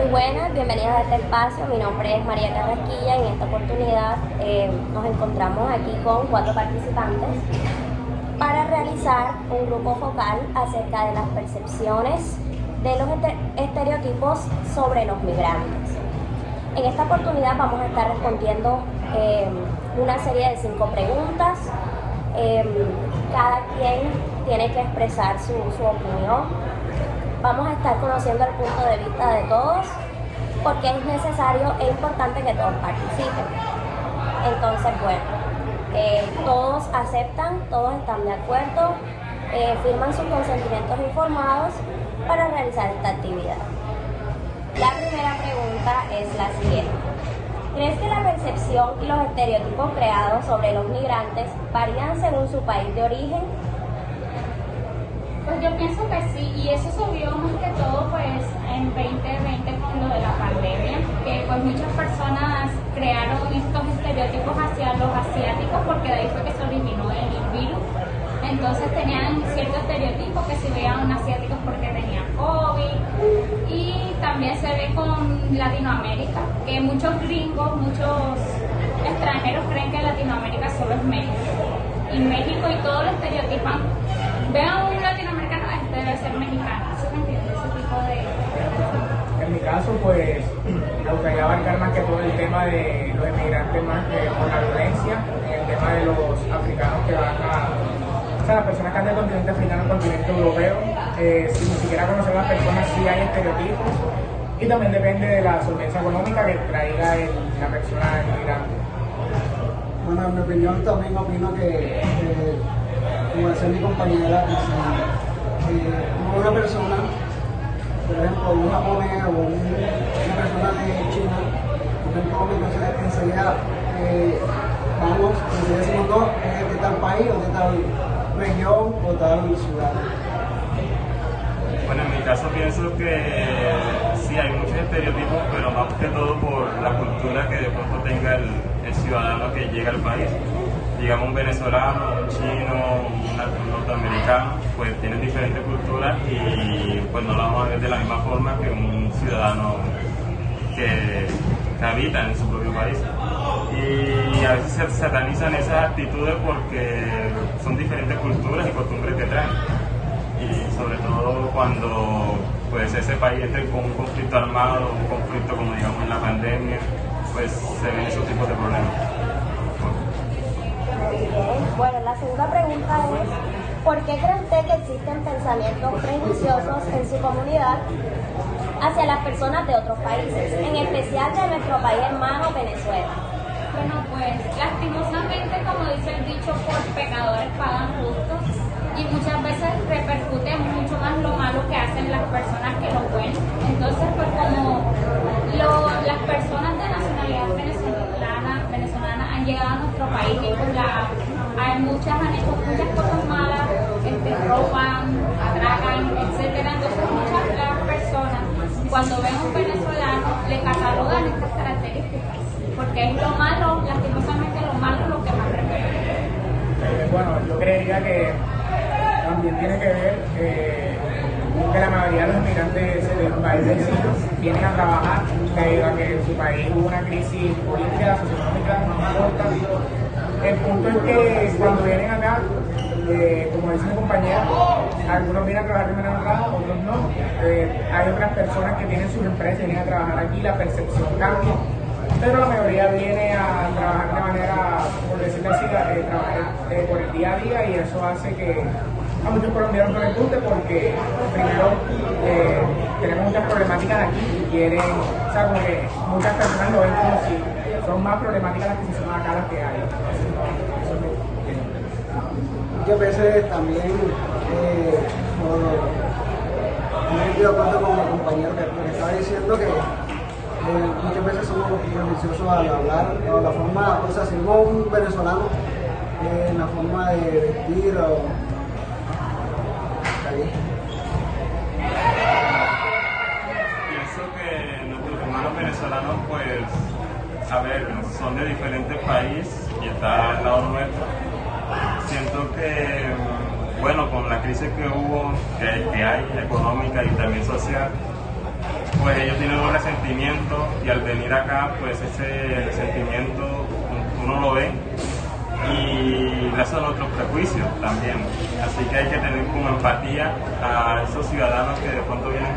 Muy buenas, bienvenidas a este espacio. Mi nombre es María Carrasquilla y en esta oportunidad nos encontramos aquí con 4 participantes para realizar un grupo focal acerca de las percepciones de los estereotipos sobre los migrantes. En esta oportunidad vamos a estar respondiendo una serie de 5 preguntas. Cada quien tiene que expresar su opinión. Vamos a estar conociendo el punto de vista de todos porque es necesario e importante que todos participen. Entonces, bueno, todos aceptan, todos están de acuerdo, firman sus consentimientos informados para realizar esta actividad. La primera pregunta es la siguiente. ¿Crees que la percepción y los estereotipos creados sobre los migrantes varían según su país de origen? Pues yo pienso que sí, y eso se vio más que todo pues en 2020 con lo de la pandemia, que pues muchas personas crearon estos estereotipos hacia los asiáticos porque de ahí fue que se originó el virus. Entonces tenían cierto estereotipo que si veían asiáticos porque tenían COVID, y también se ve con Latinoamérica, que muchos gringos, muchos extranjeros creen que Latinoamérica solo es México, y México y todo lo estereotipan. Vean a un latinoamericano, este debe ser mexicano, ¿sí me entiendes? Ese tipo de... En mi caso, pues, me gustaría abarcar más que todo el tema de los inmigrantes más por la violencia, el tema de los africanos que van o sea, las personas que andan del continente africano al continente europeo, sin ni siquiera conocer a las personas, sí hay estereotipos, y también depende de la solvencia económica que traiga la persona inmigrante. Bueno, en mi opinión también opino que como decía mi compañera, una persona, por ejemplo, un japonés o una persona de China, entonces enseguida vamos, enseguida decimos no, es de tal país o de tal región o tal ciudad. Bueno, en mi caso pienso que sí hay muchos estereotipos, pero más que todo por la cultura que de pronto tenga el ciudadano que llega al país. Digamos un venezolano, un chino, un norteamericano, pues tienen diferentes culturas y pues no lo vamos a ver de la misma forma que un ciudadano que habita en su propio país. Y a veces se satanizan esas actitudes porque son diferentes culturas y costumbres que traen. Y sobre todo cuando pues ese país esté con un conflicto armado, un conflicto como digamos en la pandemia, pues se ven esos tipos de problemas. Bueno, la segunda pregunta es, ¿por qué cree usted que existen pensamientos prejuiciosos en su comunidad hacia las personas de otros países, en especial de nuestro país hermano Venezuela? Bueno, pues lastimosamente, como dice el dicho, por pecadores pagan justos, y muchas veces repercute mucho más lo malo que hacen las personas que lo bueno. Entonces, pues como las personas de nacionalidad venezolana han llegado a nuestro país y pues han hecho muchas cosas malas, roban, atracan, etcétera. Entonces muchas de las personas cuando ven a un venezolano le catalogan estas características, porque es lo malo, lastimosamente lo malo es lo que más repercute. Bueno, yo creería que también tiene que ver que la mayoría de los inmigrantes de los países vecinos vienen a trabajar debido a que en su país hubo una crisis política, socioeconómica importante. El punto es que cuando vienen acá, como dice mi compañera, algunos vienen a trabajar de manera honrada, otros no. Hay otras personas que tienen sus empresas y vienen a trabajar aquí, la percepción cambia, pero la mayoría viene a trabajar de manera, por decirlo así, trabajar por el día a día, y eso hace que a muchos colombianos no les guste porque primero tenemos muchas problemáticas aquí y quieren, o sea, como que muchas personas lo ven como si son más problemáticas las que se son acá las que hay. Muchas veces también, no estoy de acuerdo con mi compañero que estaba diciendo que muchas veces somos prejuiciosos al hablar, o la forma, o sea, si no un venezolano, la forma de vestir o... Pienso que nuestros hermanos venezolanos, pues, a ver, son de diferentes países y está al lado nuestro. Siento que, bueno, con la crisis que hubo, que hay económica y también social, pues ellos tienen un resentimiento y al venir acá, pues ese resentimiento uno lo ve y le hacen otros prejuicios también. Así que hay que tener como empatía a esos ciudadanos que de pronto vienen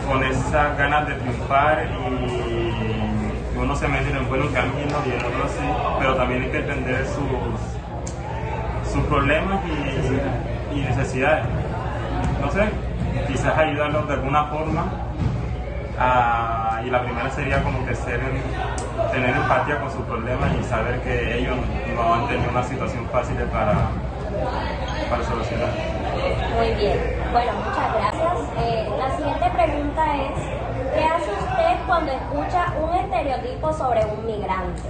con esas ganas de triunfar y uno se mete en el buen camino y el otro sí, pero también hay que entender sus problemas y necesidades. No sé, quizás ayudarlos de alguna forma y la primera sería como que tener empatía con sus problemas y saber que ellos no han tenido una situación fácil para solucionar. Muy bien, bueno, muchas gracias. La siguiente pregunta es, ¿qué hace usted cuando escucha un estereotipo sobre un migrante?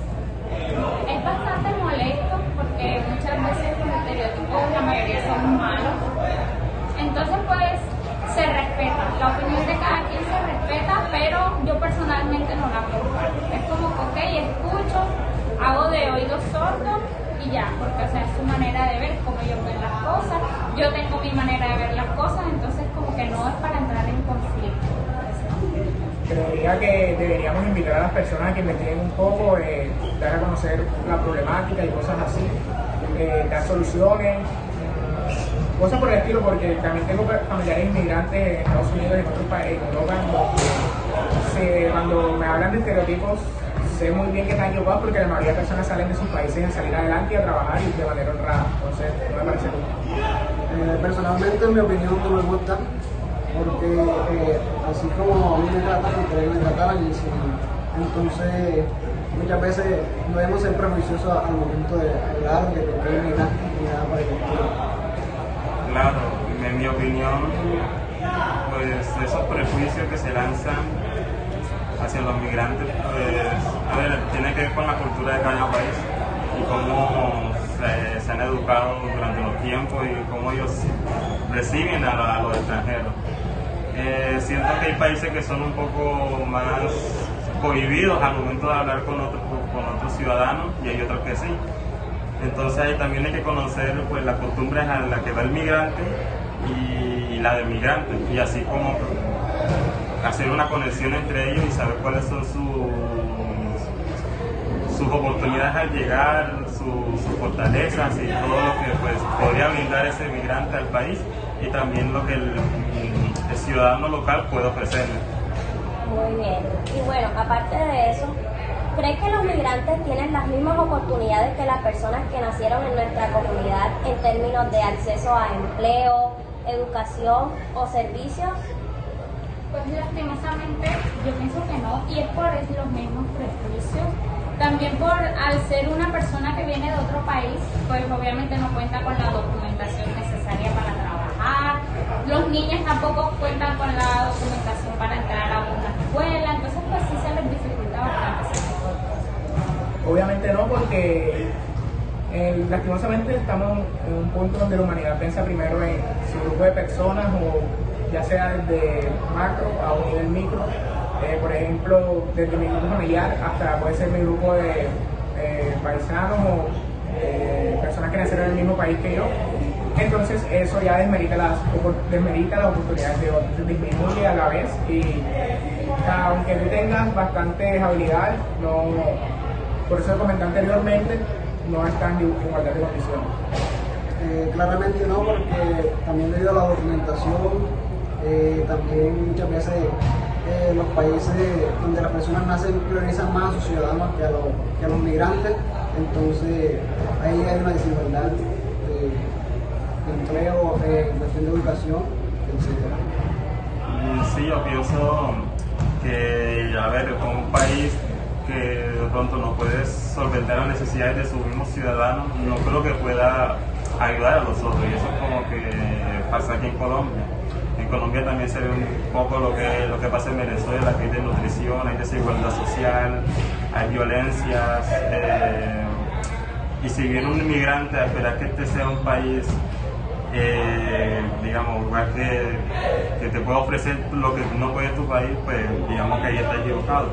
Es bastante molesto porque muchas veces los estereotipos, la mayoría son malos. Entonces pues se respeta, la opinión de cada quien se respeta, pero yo personalmente no la comparto. Es como que ok, escucho, hago de oídos sordos y ya, porque o sea, es su manera de ver, cómo ellos ven las cosas, yo tengo mi manera de ver las cosas, entonces como que no es para entrar en conflicto. Creería que deberíamos invitar a las personas a que investiguen un poco, dar a conocer la problemática y cosas así, dar soluciones, cosas por el estilo, porque también tengo familiares inmigrantes en Estados Unidos y en otros países, en Europa, cuando me hablan de estereotipos, sé muy bien que están equivocados porque la mayoría de personas salen de sus países a salir adelante y a trabajar y de manera honrada. Entonces, no me parece justo. Personalmente, en mi opinión, no me gusta, porque así como a mí me tratan, me trataban y sí. Entonces, muchas veces no debemos ser prejuiciosos al momento de hablar de que hay migrantes y nada para el estilo. Claro, en mi opinión, pues esos prejuicios que se lanzan hacia los migrantes, pues, a ver, tiene que ver con la cultura de cada país y cómo se han educado durante los tiempos y cómo ellos reciben a los extranjeros. Siento que hay países que son un poco más cohibidos al momento de hablar con otros ciudadanos y hay otros que sí. Entonces ahí también hay que conocer pues, las costumbres a las que va el migrante y la del migrante y así como hacer una conexión entre ellos y saber cuáles son sus oportunidades al llegar, sus fortalezas y todo lo que pues, podría brindar ese migrante al país y también lo que el ciudadano local puede ofrecerle. Muy bien. Y bueno, aparte de eso, ¿cree que los migrantes tienen las mismas oportunidades que las personas que nacieron en nuestra comunidad en términos de acceso a empleo, educación o servicios? Pues lastimosamente yo pienso que no, y es por los mismos prejuicios. También al ser una persona que viene de otro país, pues obviamente no cuenta con la documentación necesaria para trabajar. Los niños tampoco cuentan con la documentación para entrar a una escuela, entonces pues sí se les dificulta bastante ese tipo de cosas. Obviamente no, porque lastimosamente estamos en un punto donde la humanidad piensa primero en su grupo de personas o ya sea desde macro a un nivel micro, por ejemplo, desde mi grupo familiar hasta puede ser mi grupo de paisanos o personas que nacieron en el mismo país que yo. Entonces eso ya desmerita las oportunidades de otros, disminuye a la vez y aunque tú tengas bastantes habilidades, por eso comenté anteriormente, no están en igualdad de condiciones. Claramente no, porque también debido a la documentación, también muchas veces los países donde las personas nacen priorizan más a sus ciudadanos que a los migrantes, entonces ahí hay una desigualdad de empleo, cuestión de educación, etc. Sí, yo pienso que, a ver, con un país que de pronto no puede solventar las necesidades de sus mismos ciudadanos, no creo que pueda ayudar a los otros, y eso es como que pasa aquí en Colombia. En Colombia también se ve un poco lo que pasa en Venezuela, que hay desnutrición, hay desigualdad social, hay violencias, y si viene un inmigrante a esperar que este sea un país, digamos, un lugar que te pueda ofrecer lo que no puede tu país, pues digamos que ahí está equivocado.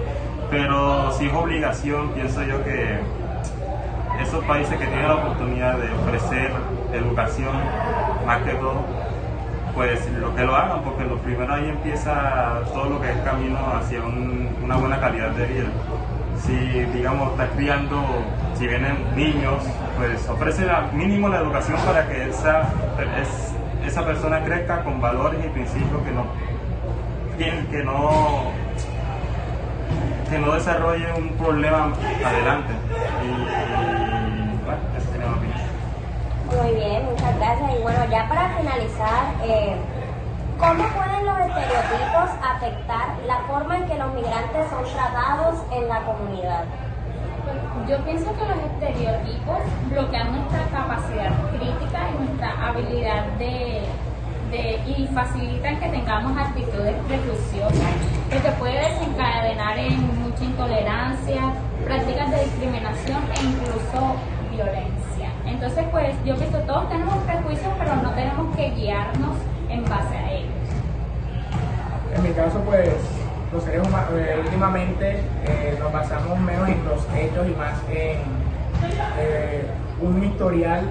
Pero si es obligación, pienso yo que esos países que tienen la oportunidad de ofrecer educación, más que todo, pues lo que lo hagan, porque lo primero ahí empieza todo lo que es camino hacia una buena calidad de vida. Si, digamos, estás criando, si vienen niños, pues ofrece mínimo la educación para que esa persona crezca con valores y principios que no desarrolle un problema adelante. Y bueno, esa sería mi opinión. Muy bien, muchas gracias. Y bueno, ya para finalizar, ¿cómo pueden los estereotipos afectar la forma en que los migrantes son tratados en la comunidad? Yo pienso que los estereotipos bloquean nuestra capacidad crítica y nuestra habilidad y facilitan que tengamos actitudes prejuiciosas, lo que puede desencadenar en mucha intolerancia, prácticas de discriminación e incluso violencia. Entonces, pues yo pienso que todos tenemos prejuicios, pero no tenemos que guiarnos en base a ellos. En mi caso, pues los seres humanos últimamente nos basamos menos en los hechos y más en un historial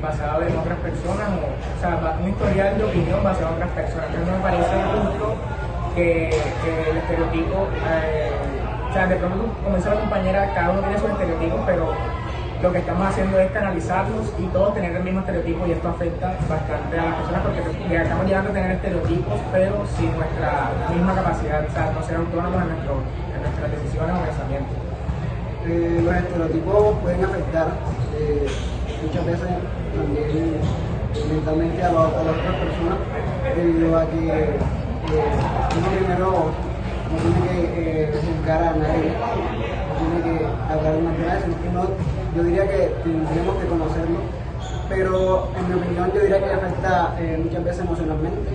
basado en otras personas, o sea, un historial de opinión basado en otras personas. Entonces no me parece justo que el estereotipo, o sea, de pronto como dice la compañera, cada uno tiene sus estereotipos, pero lo que estamos haciendo es canalizarlos y todos tener el mismo estereotipo, y esto afecta bastante a las personas porque estamos llegando a tener estereotipos pero sin nuestra misma capacidad, o sea, no ser autónomos en nuestras decisiones o pensamientos. Los estereotipos pueden afectar muchas veces también mentalmente a las otras personas, debido a que uno primero no tiene que juzgar a nadie, no tiene que hablar de una manera, sino que yo diría que tendríamos que conocerlo, pero en mi opinión yo diría que afecta muchas veces emocionalmente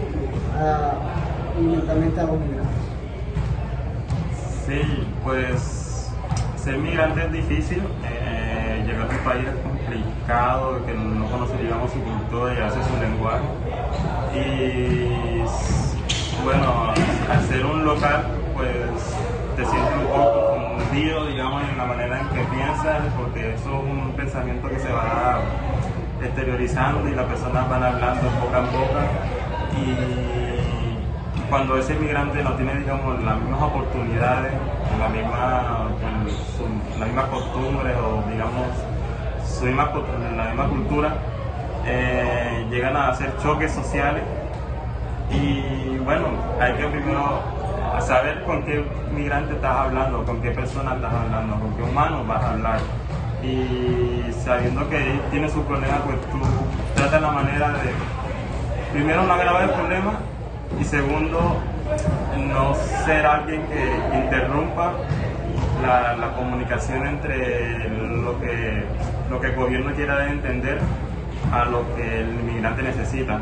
y mentalmente a los migrantes. Sí, pues ser migrante es difícil, llegar a un país es complicado, que no conoce, digamos, su cultura y a veces su lenguaje. Y bueno, al ser un local, pues te sientes un poco confundido, digamos, en la manera en que piensas, porque eso es un pensamiento que se va exteriorizando y las personas van hablando boca en boca. Y cuando ese migrante no tiene, digamos, las mismas oportunidades, las mismas costumbres o, digamos, la misma cultura, llegan a hacer choques sociales. Y bueno, hay que primero saber con qué migrante estás hablando, con qué persona estás hablando, con qué humano vas a hablar. Y sabiendo que él tiene sus problemas, pues tú tratas la manera de, primero, no agravar el problema, y segundo, no ser alguien que interrumpa la comunicación entre lo que el gobierno quiera dar a entender a lo que el inmigrante necesita.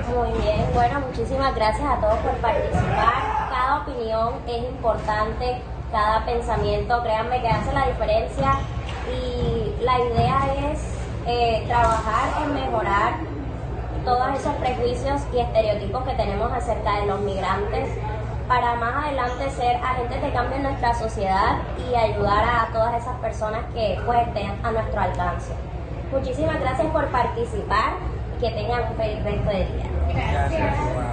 Muy bien, bueno, muchísimas gracias a todos por participar. Cada opinión es importante, cada pensamiento, créanme que hace la diferencia, y la idea es trabajar en mejorar todos esos prejuicios y estereotipos que tenemos acerca de los migrantes, para más adelante ser agentes de cambio en nuestra sociedad y ayudar a todas esas personas que pues estén a nuestro alcance. Muchísimas gracias por participar y que tengan un feliz resto de día. Gracias.